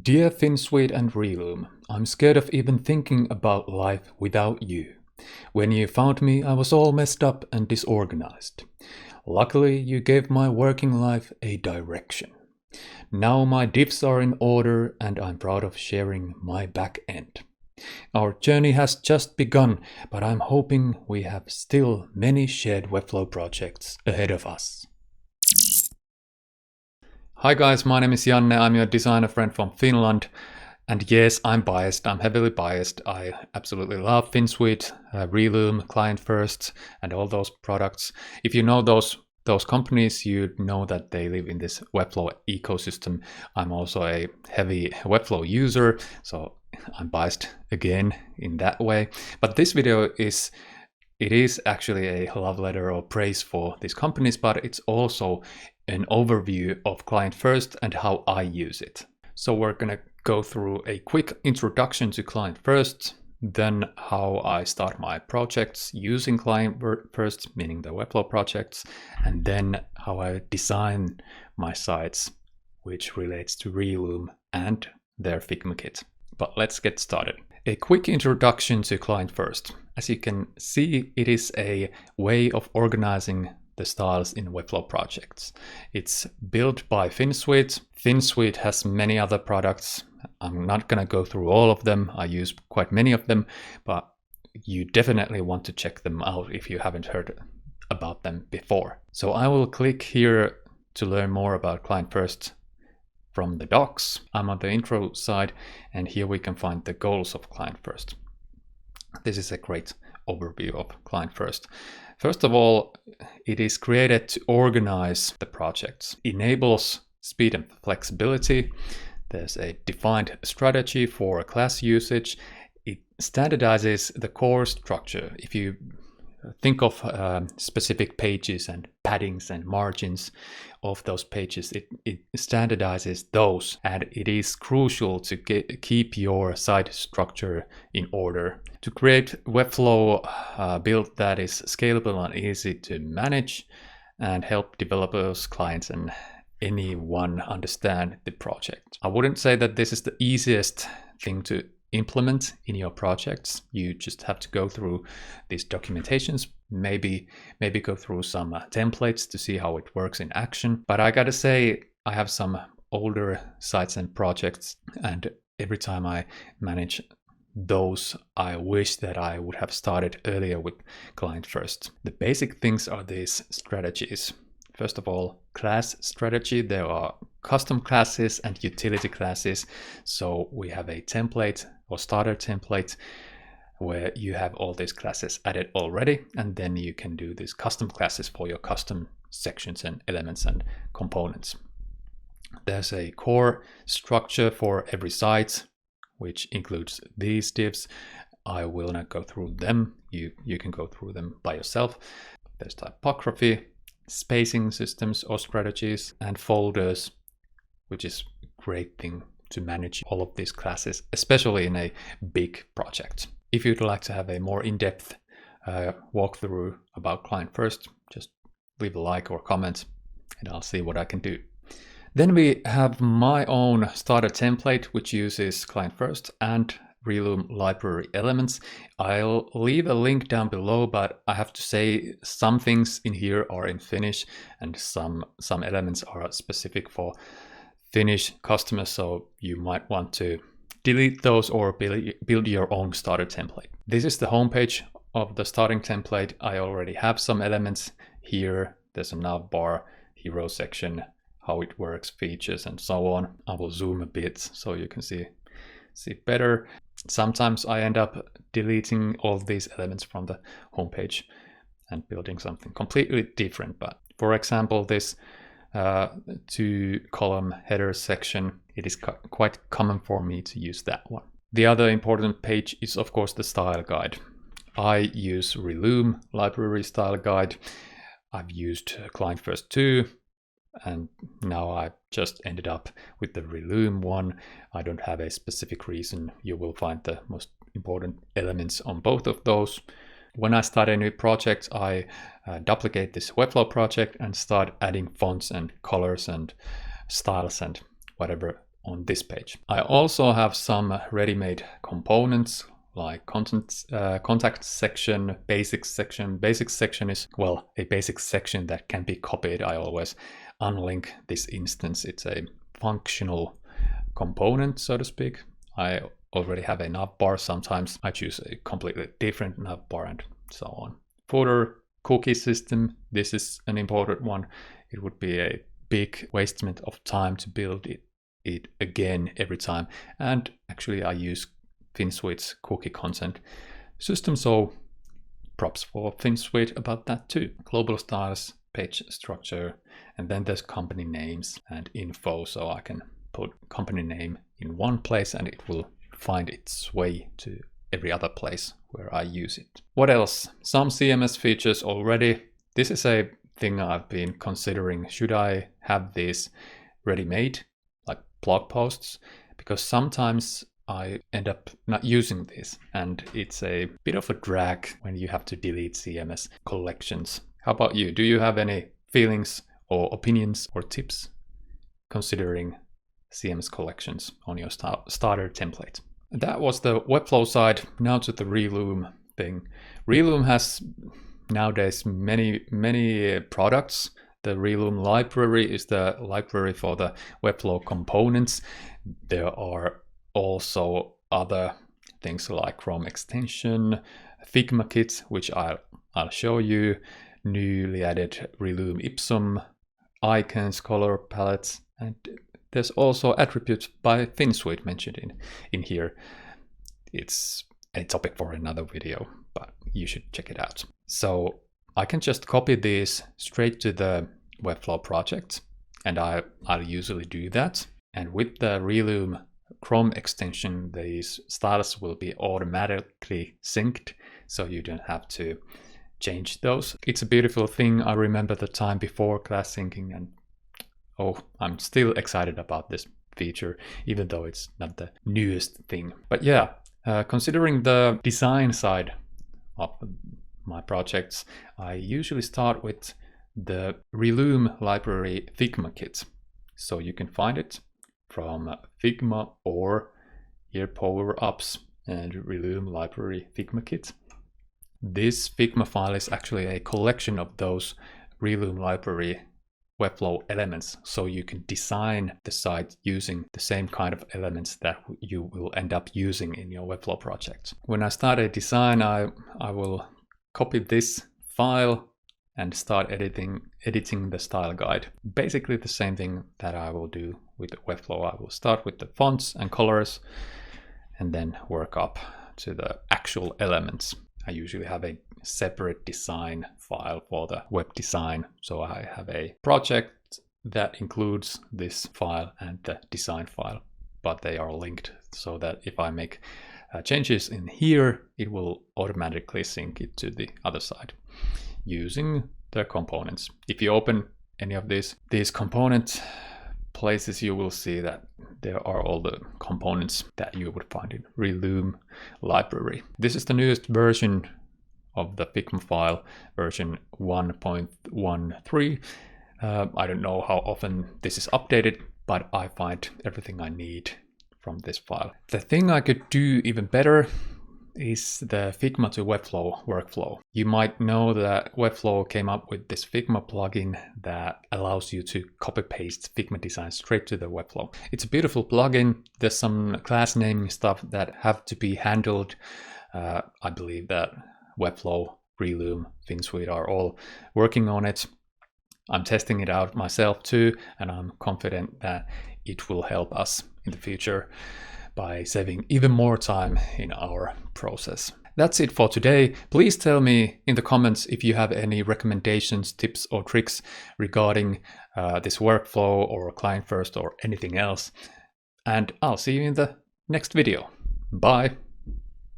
Dear Finsweet and Relume, I'm scared of even thinking about life without you. When you found me, I was all messed up and disorganized. Luckily, you gave my working life a direction. Now my diffs are in order and I'm proud of sharing my back end. Our journey has just begun, but I'm hoping we have still many shared Webflow projects ahead of us. Hi guys, my name is Janne, I'm your designer friend from Finland. And yes, I'm biased, I'm heavily biased. I absolutely love Finsweet, Relume, Client First, and all those products. If you know those companies, you know that they live in this Webflow ecosystem. I'm also a heavy Webflow user, so I'm biased again in that way. But this video is actually a love letter or praise for these companies, but it's also an overview of Client First and how I use it. So we're gonna go through a quick introduction to Client First, then how I start my projects using Client First, meaning the Webflow projects, and then how I design my sites, which relates to Relume and their Figma Kit. But let's get started. A quick introduction to Client First. As you can see, it is a way of organizing the styles in Webflow projects. It's built by Finsweet. Finsweet has many other products. I'm not gonna go through all of them. I use quite many of them, but you definitely want to check them out if you haven't heard about them before. So I will click here to learn more about Client First from the docs. I'm on the intro side, and here we can find the goals of Client First. This is a great overview of Client First. First of all, it is created to organize the projects, enables speed and flexibility. There's a defined strategy for class usage. It standardizes the core structure. If you think of specific pages and paddings and margins of those pages, it standardizes those, and it is crucial to keep your site structure in order. To create Webflow build that is scalable and easy to manage and help developers, clients, and anyone understand the project. I wouldn't say that this is the easiest thing to implement in your projects. You just have to go through these documentations, maybe go through some templates to see how it works in action. But I gotta say, I have some older sites and projects, and every time I manage those, I wish that I would have started earlier with Client First. The basic things are these strategies. First of all, class strategy. There are custom classes and utility classes. So we have a template or starter template where you have all these classes added already, and then you can do these custom classes for your custom sections and elements and components. There's a core structure for every site, which includes these divs. I will not go through them. You can go through them by yourself. There's typography, spacing systems or strategies, and folders, which is a great thing to manage all of these classes, especially in a big project. If you'd like to have a more in-depth walkthrough about Client First, just leave a like or comment and I'll see what I can do. Then we have my own starter template, which uses Client First and Relume Library elements. I'll leave a link down below, but I have to say some things in here are in Finnish and some elements are specific for Finnish customers, so you might want to delete those or build your own starter template. This is the homepage of the starting template. I already have some elements here. There's a navbar, hero section, how it works, features, and so on. I will zoom a bit so you can see better. Sometimes I end up deleting all these elements from the homepage and building something completely different. But for example, this 2-column header section, it is quite common for me to use that one. The other important page is of course the style guide. I use Relume Library style guide. I've used Client First 2, and now I just ended up with the Relume one. I don't have a specific reason. You will find the most important elements on both of those. When I start a new project, I duplicate this Webflow project and start adding fonts and colors and styles and whatever on this page. I also have some ready-made components like contact section, basics section. Basics section is, well, a basic section that can be copied. I always unlink this instance. It's a functional component, so to speak. I already have a navbar. Sometimes I choose a completely different navbar and so on. Footer cookie system. This is an important one. It would be a big wastement of time to build it again every time. And actually I use Finsweet's cookie content system, so props for Finsweet about that too. Global styles, page structure, and then there's company names and info, so I can put company name in one place and it will find its way to every other place where I use it. What else? Some CMS features already. This is a thing I've been considering. Should I have these ready-made, like blog posts? Because sometimes I end up not using this, and it's a bit of a drag when you have to delete CMS collections. How about you? Do you have any feelings or opinions or tips considering CMS collections on your starter template? That was the Webflow side. Now to the Relume thing. Relume has nowadays many products. The Relume Library is the library for the Webflow components. There are also other things like Chrome extension, Figma Kit, which I'll show you, newly added Relume Ipsum, icons, color palettes, and there's also attributes by Finsweet mentioned in here. It's a topic for another video, but you should check it out. So I can just copy these straight to the Webflow project, and I'll usually do that. And with the Relume Chrome extension, these styles will be automatically synced, so you don't have to change those. It's a beautiful thing. I remember the time before class syncing, and oh, I'm still excited about this feature, even though it's not the newest thing. But yeah, considering the design side of my projects, I usually start with the Relume Library Figma Kit. So you can find it from Figma or here Power-Ups and Relume Library Figma Kit. This Figma file is actually a collection of those Relume Library Webflow elements, so you can design the site using the same kind of elements that you will end up using in your Webflow project. When I start a design, I will copy this file and start editing the style guide. Basically the same thing that I will do with Webflow. I will start with the fonts and colors and then work up to the actual elements. I usually have a separate design file for the web design. So I have a project that includes this file and the design file, but they are linked so that if I make changes in here, it will automatically sync it to the other side using the components. If you open any of these component places, you will see that there are all the components that you would find in Relume Library. This is the newest version of the Figma file, version 1.13. I don't know how often this is updated, but I find everything I need from this file. The thing I could do even better is the Figma to Webflow workflow. You might know that Webflow came up with this Figma plugin that allows you to copy paste Figma design straight to the Webflow. It's a beautiful plugin. There's some class naming stuff that have to be handled. I believe that Webflow, Relume, Finsweet are all working on it. I'm testing it out myself too, and I'm confident that it will help us in the future by saving even more time in our process. That's it for today. Please tell me in the comments if you have any recommendations, tips or tricks regarding this workflow or client first or anything else. And I'll see you in the next video. Bye.